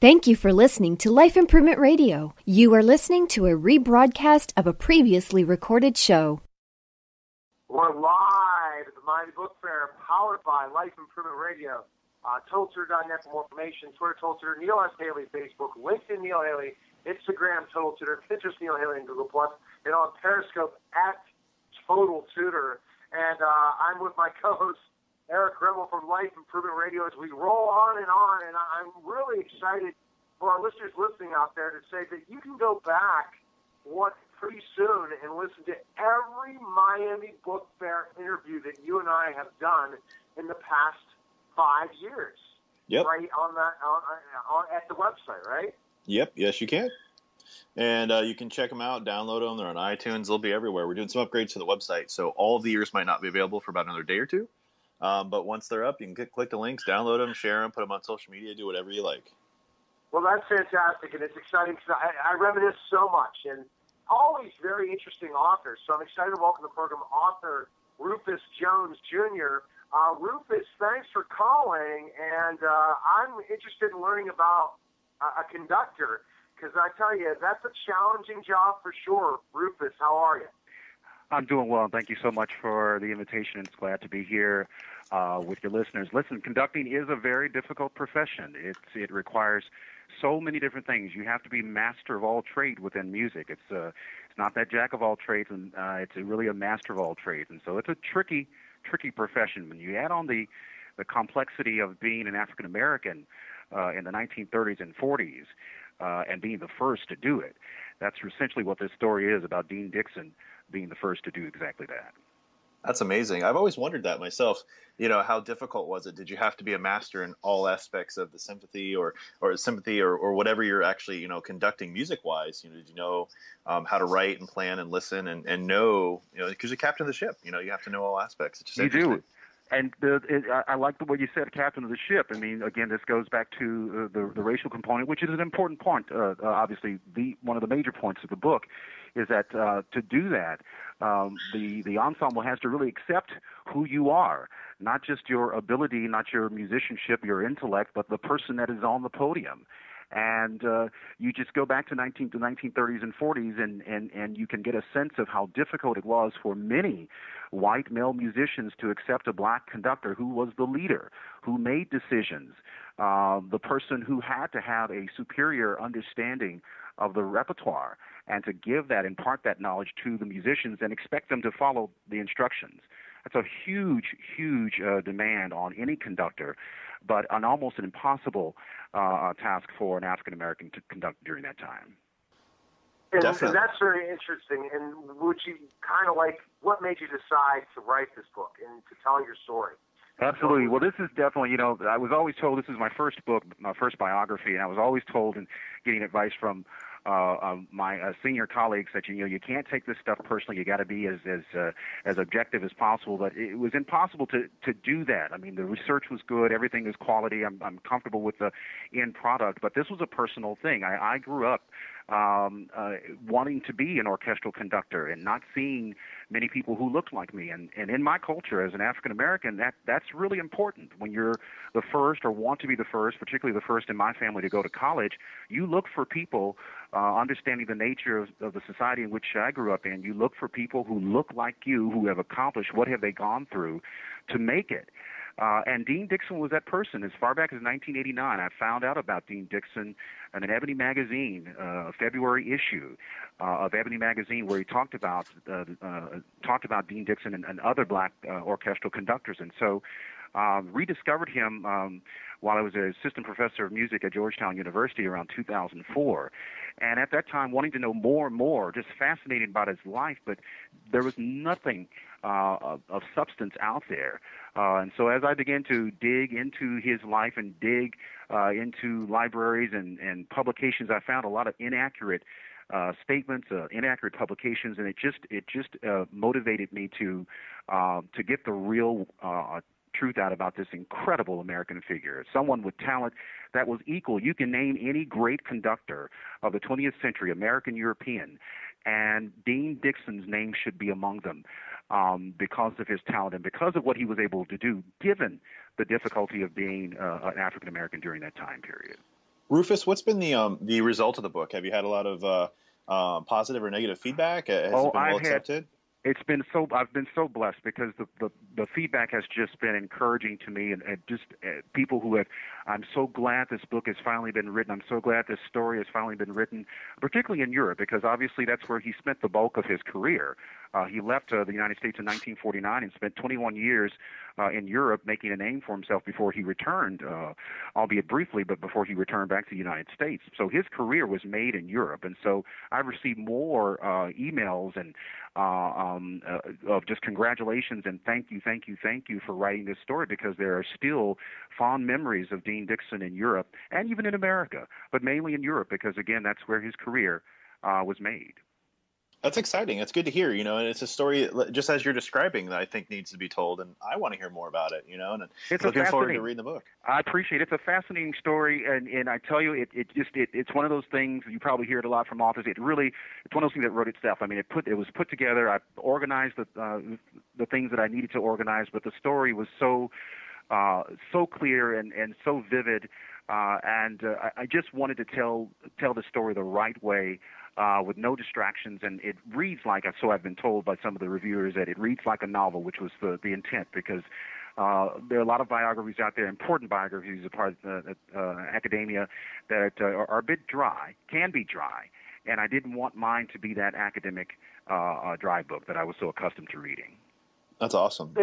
Thank you for listening to Life Improvement Radio. You are listening to a rebroadcast of a previously recorded show. We're live at the Miami Book Fair, powered by Life Improvement Radio. TotalTutor.net for more information. Twitter, Total Tutor. Neil S. Haley, Facebook. LinkedIn, Neil Haley. Instagram, Total Tutor. Pinterest, Neil Haley, and Google+. And on Periscope, at Total Tutor. And I'm with my co-host, Eric Remmel from Life Improvement Radio, as we roll on. And I'm really excited for our listeners listening out there to say that you can go back pretty soon and listen to every Miami Book Fair interview that you and I have done in the past 5 years. Yep. Right on at the website, right? Yep. Yes, you can. And you can check them out, download them. They're on iTunes. They'll be everywhere. We're doing some upgrades to the website, so all of the years might not be available for about another day or two. But once they're up, you can click the links, download them, share them, put them on social media, do whatever you like. Well, that's fantastic, and it's exciting because I reminisce so much, and always very interesting authors. So I'm excited to welcome to the program author Rufus Jones Jr. Rufus, thanks for calling, and I'm interested in learning about a conductor, because I tell you, that's a challenging job for sure. Rufus, how are you? I'm doing well. Thank you so much for the invitation. It's glad to be here with your listeners. Listen, conducting is a very difficult profession. It requires so many different things. You have to be master of all trade within music. It's not that jack of all trades, and it's really a master of all trades. And so it's a tricky profession. When you add on the complexity of being an African American in the 1930s and 40s and being the first to do it, that's essentially what this story is about. Dean Dixon being the first to do exactly that. That's amazing. I've always wondered that myself. You know, how difficult was it? Did you have to be a master in all aspects of the sympathy or whatever you're actually, conducting music-wise? Did you know how to write and plan and listen and know, because you're captain of the ship, you have to know all aspects. It's just interesting. Do. And I like the way you said captain of the ship. I mean, again, this goes back to the racial component, which is an important point. Obviously, one of the major points of the book is that to do that, the ensemble has to really accept who you are, not just your ability, not your musicianship, your intellect, but the person that is on the podium. And you just go back to the 1930s and 40s, and you can get a sense of how difficult it was for many white male musicians to accept a black conductor who was the leader, who made decisions, the person who had to have a superior understanding of the repertoire and to impart that knowledge to the musicians and expect them to follow the instructions. That's a huge demand on any conductor, but almost an impossible task for an African-American to conduct during that time. And that's very interesting. And would you what made you decide to write this book and to tell your story? Absolutely. Well, this is definitely, I was always told this is my first book, my first biography, and I was always told and getting advice from my senior colleagues that you can't take this stuff personally. You got to be as objective as possible. But it was impossible to do that. I mean, the research was good, everything is quality. I'm comfortable with the end product, but this was a personal thing. I grew up wanting to be an orchestral conductor and not seeing many people who looked like me. And in my culture as an African American, that's really important. When you're the first or want to be the first, particularly the first in my family to go to college, you look for people, understanding the nature of the society in which I grew up in, you look for people who look like you, who have accomplished what have they gone through to make it. And Dean Dixon was that person. As far back as 1989, I found out about Dean Dixon in an Ebony magazine, a February issue of Ebony magazine, where he talked about Dean Dixon and other black orchestral conductors. And so rediscovered him while I was an assistant professor of music at Georgetown University around 2004. And at that time, wanting to know more and more, just fascinated about his life, but there was nothing of substance out there. And so as I began to dig into his life and dig into libraries and publications, I found a lot of inaccurate statements, inaccurate publications, and it just motivated me to get the real truth out about this incredible American figure, someone with talent that was equal. You can name any great conductor of the 20th century, American, European, and Dean Dixon's name should be among them because of his talent and because of what he was able to do, given the difficulty of being an African American during that time period. Rufus, what's been the result of the book? Have you had a lot of positive or negative feedback? Has it been well accepted? I've been so blessed because the feedback has just been encouraging to me, and just people who have. I'm so glad this book has finally been written. I'm so glad this story has finally been written, particularly in Europe, because obviously that's where he spent the bulk of his career. He left the United States in 1949 and spent 21 years in Europe making a name for himself before he returned, albeit briefly, but before he returned back to the United States. So his career was made in Europe, and so I've received more emails and of just congratulations and thank you for writing this story, because there are still fond memories of Dean Dixon in Europe and even in America, but mainly in Europe, because again, that's where his career was made. That's exciting. That's good to hear, and it's a story, just as you're describing, that I think needs to be told, and I want to hear more about it, and it's looking forward to reading the book. I appreciate it. It's a fascinating story, and I tell you, it's one of those things, you probably hear it a lot from authors, it's one of those things that wrote itself. I mean, it was put together, I organized the things that I needed to organize, but the story was so clear and so vivid, and I just wanted to tell the story the right way, with no distractions, and it reads like, so I've been told by some of the reviewers, that it reads like a novel, which was the intent, because there are a lot of biographies out there, important biographies as part of academia, that are a bit dry, can be dry, and I didn't want mine to be that academic dry book that I was so accustomed to reading. That's awesome.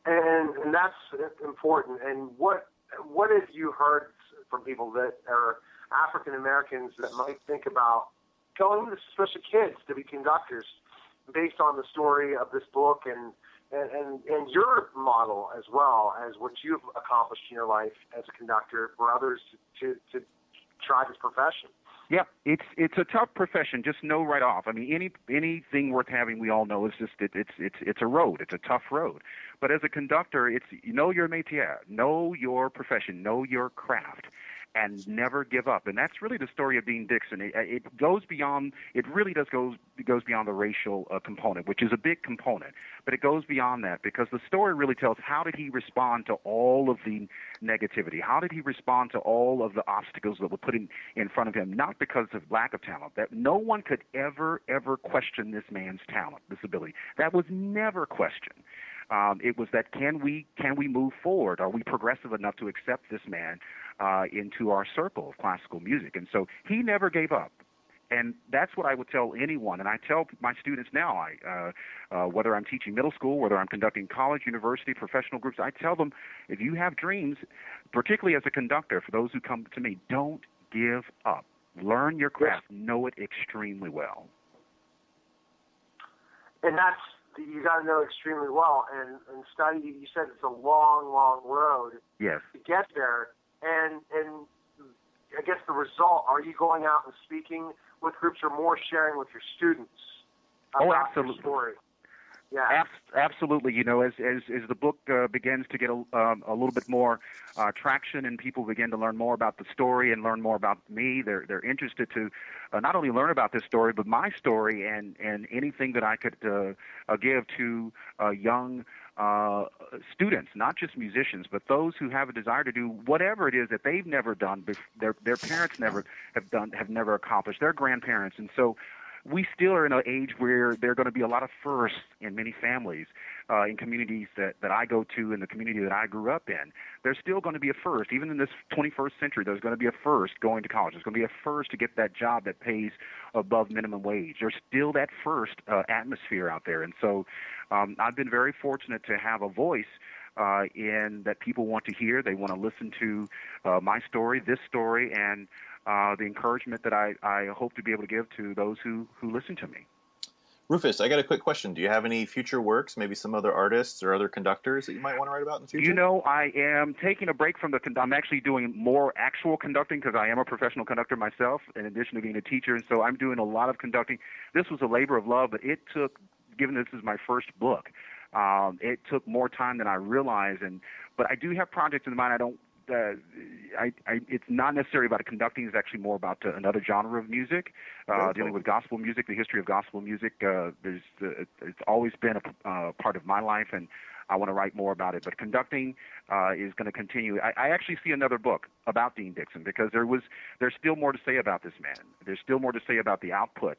And that's important. And what have you heard from people that are African Americans that might think about going, especially kids, to be conductors, based on the story of this book and your model, as well as what you've accomplished in your life as a conductor, for others to try this profession? Yeah, it's a tough profession. Just know right off. I mean, anything worth having, we all know, is just it's a road. It's a tough road. But as a conductor, it's know your métier, know your profession, know your craft, and never give up. And that's really the story of Dean Dixon. It goes beyond. It really goes beyond the racial component, which is a big component. But it goes beyond that, because the story really tells how did he respond to all of the negativity? How did he respond to all of the obstacles that were put in front of him? Not because of lack of talent. That no one could ever question this man's talent, this ability. That was never questioned. It was that can we move forward? Are we progressive enough to accept this man into our circle of classical music? And so he never gave up. And that's what I would tell anyone. And I tell my students now, whether I'm teaching middle school, whether I'm conducting college, university, professional groups, I tell them, if you have dreams, particularly as a conductor, for those who come to me, don't give up. Learn your craft. Know it extremely well. And that's, you got to know extremely well. And study, you said it's a long road to get there. And I guess the result, are you going out and speaking with groups, or more sharing with your students about your story? Yeah, absolutely. As the book begins to get a little bit more traction, and people begin to learn more about the story and learn more about me, they're interested to not only learn about this story, but my story and anything that I could give to young students, not just musicians, but those who have a desire to do whatever it is that they've never done, their parents have never accomplished, their grandparents, and so. We still are in an age where there are going to be a lot of firsts in many families, in communities that I go to, in the community that I grew up in. There's still going to be a first. Even in this 21st century, there's going to be a first going to college. There's going to be a first to get that job that pays above minimum wage. There's still that first atmosphere out there. And so I've been very fortunate to have a voice in that people want to hear. They want to listen to my story, this story, and the encouragement that I hope to be able to give to those who listen to me. Rufus, I got a quick question. Do you have any future works, maybe some other artists or other conductors that you might want to write about in the future? I am taking a break from I'm actually doing more actual conducting, because I am a professional conductor myself, in addition to being a teacher, and so I'm doing a lot of conducting. This was a labor of love, but it took, given this is my first book, it took more time than I realized, but I do have projects in mind. I don't. It's not necessarily about conducting. It's actually more about another genre of music, dealing with gospel music, the history of gospel music. It's always been a part of my life, and I want to write more about it. But conducting is going to continue. I actually see another book about Dean Dixon because there's still more to say about this man. There's still more to say about the output,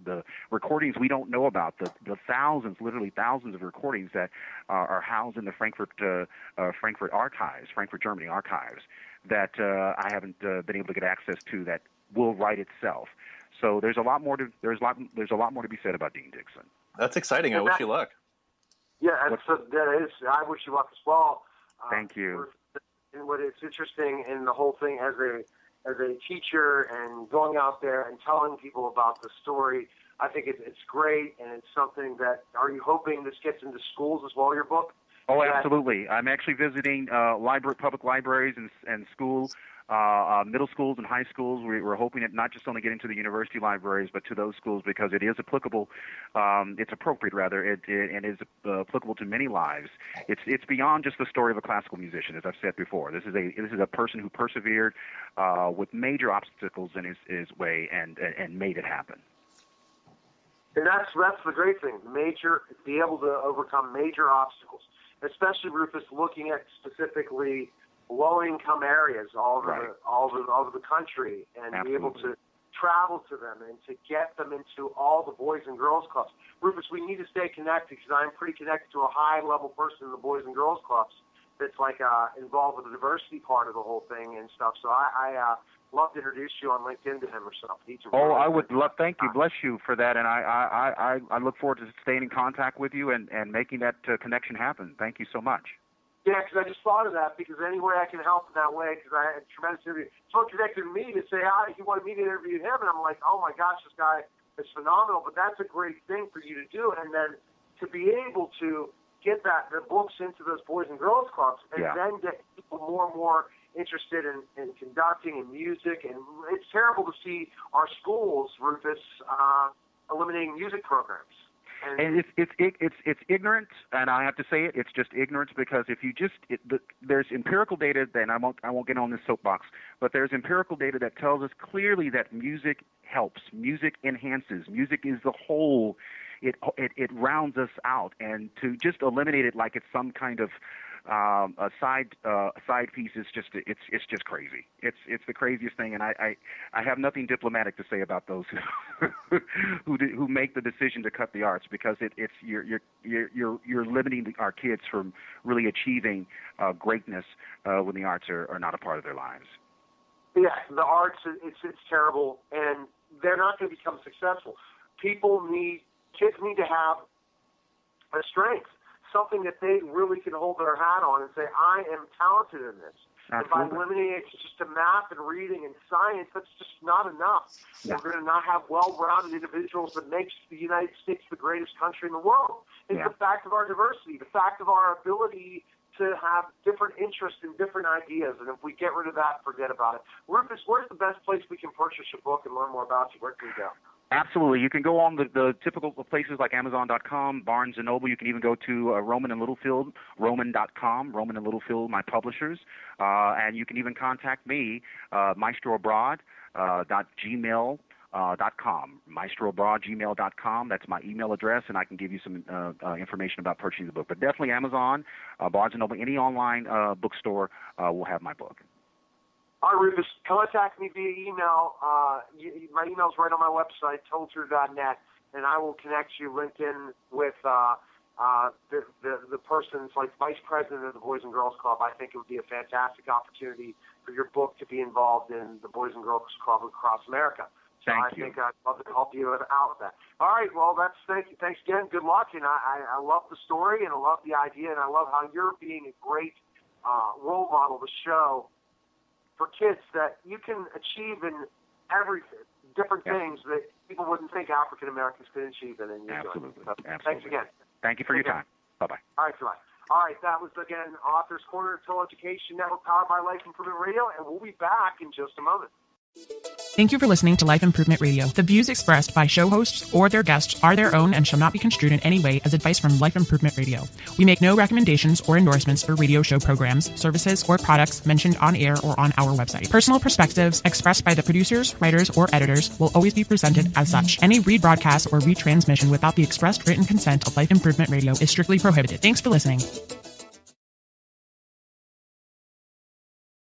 the recordings we don't know about, the thousands, literally thousands of recordings that are housed in the Frankfurt archives, Frankfurt, Germany archives, that I haven't been able to get access to, that will write itself. So there's a lot more to be said about Dean Dixon. That's exciting. I wish you luck. Yeah, that is. I wish you luck as well. Thank you. And what is interesting in the whole thing, as a teacher and going out there and telling people about the story, I think it's great, and it's something that. Are you hoping this gets into schools as well? Your book? Oh, absolutely. I'm actually visiting public libraries and schools. Middle schools and high schools. We're hoping it not just only get into the university libraries, but to those schools, because it is applicable. It's appropriate, rather, and is applicable to many lives. It's beyond just the story of a classical musician, as I've said before. This is a person who persevered with major obstacles in his way and made it happen. And that's the great thing. Be able to overcome major obstacles, especially, Rufus, looking at specifically low-income areas all over the country, and Absolutely. be able to travel to them and to get them into all the Boys and Girls Clubs. Rufus, we need to stay connected, because I'm pretty connected to a high-level person in the Boys and Girls Clubs that's involved with the diversity part of the whole thing and stuff. So I love to introduce you on LinkedIn to him or something. I would love. Thank you, bless you for that, and I look forward to staying in contact with you and making that connection happen. Thank you so much. Yeah, because I just thought of that, because any way I can help in that way, because I had tremendous interview. Someone connected to me to say, hi, he wanted me to interview him, and I'm like, oh my gosh, this guy is phenomenal, but that's a great thing for you to do, and then to be able to get the books into those Boys and Girls Clubs, and then get people more and more interested in conducting and music. And it's terrible to see our schools, Rufus, eliminating music programs. And it's ignorant, and I have to say it. It's just ignorance, because if you there's empirical data. Then I won't get on this soapbox, but there's empirical data that tells us clearly that music helps, music enhances, music is the whole. It rounds us out, and to just eliminate it like it's some kind of a side piece is just it's just crazy. It's the craziest thing, and I have nothing diplomatic to say about those who make the decision to cut the arts, because you're limiting our kids from really achieving greatness when the arts are not a part of their lives. Yeah, the arts, it's terrible, and they're not going to become successful. Kids need to have a strength, something that they really can hold their hat on and say, I am talented in this. Absolutely. And by limiting it just to math and reading and science, that's just not enough. Yeah. We're going to not have well-rounded individuals that makes the United States the greatest country in the world. It's the fact of our diversity, the fact of our ability to have different interests and different ideas. And if we get rid of that, forget about it. Rufus, where's the best place we can purchase your book and learn more about you? Where can we go? Absolutely. You can go on the typical places like Amazon.com, Barnes & Noble. You can even go to Rowman and Littlefield, Rowman.com, Rowman and Littlefield, my publishers. And you can even contact me, Maestro Abroad, .gmail.com, maestroabroad@gmail.com. That's my email address, and I can give you some information about purchasing the book. But definitely Amazon, Barnes & Noble, any online bookstore will have my book. All right, Rufus, contact me via email. My email's right on my website, tolltruth.net, and I will connect you LinkedIn with the person's like vice president of the Boys and Girls Club. I think it would be a fantastic opportunity for your book to be involved in the Boys and Girls Club across America. So I think I'd love to help you out with that. All right, well, thanks again. Good luck, and I love the story, and I love the idea, and I love how you're being a great role model to show for kids that you can achieve in different things that people wouldn't think African Americans could achieve in. And Absolutely. So, Absolutely. Thanks again. Thank you for your time. Bye-bye. All right, goodbye. All right, that was, again, Author's Corner, Total Education Network, powered by Life Improvement Radio, and we'll be back in just a moment. Thank you for listening to Life Improvement Radio. The views expressed by show hosts or their guests are their own and shall not be construed in any way as advice from Life Improvement Radio. We make no recommendations or endorsements for radio show programs, services, or products mentioned on air or on our website. Personal perspectives expressed by the producers, writers, or editors will always be presented as such. Any rebroadcast or retransmission without the expressed written consent of Life Improvement Radio is strictly prohibited. Thanks for listening.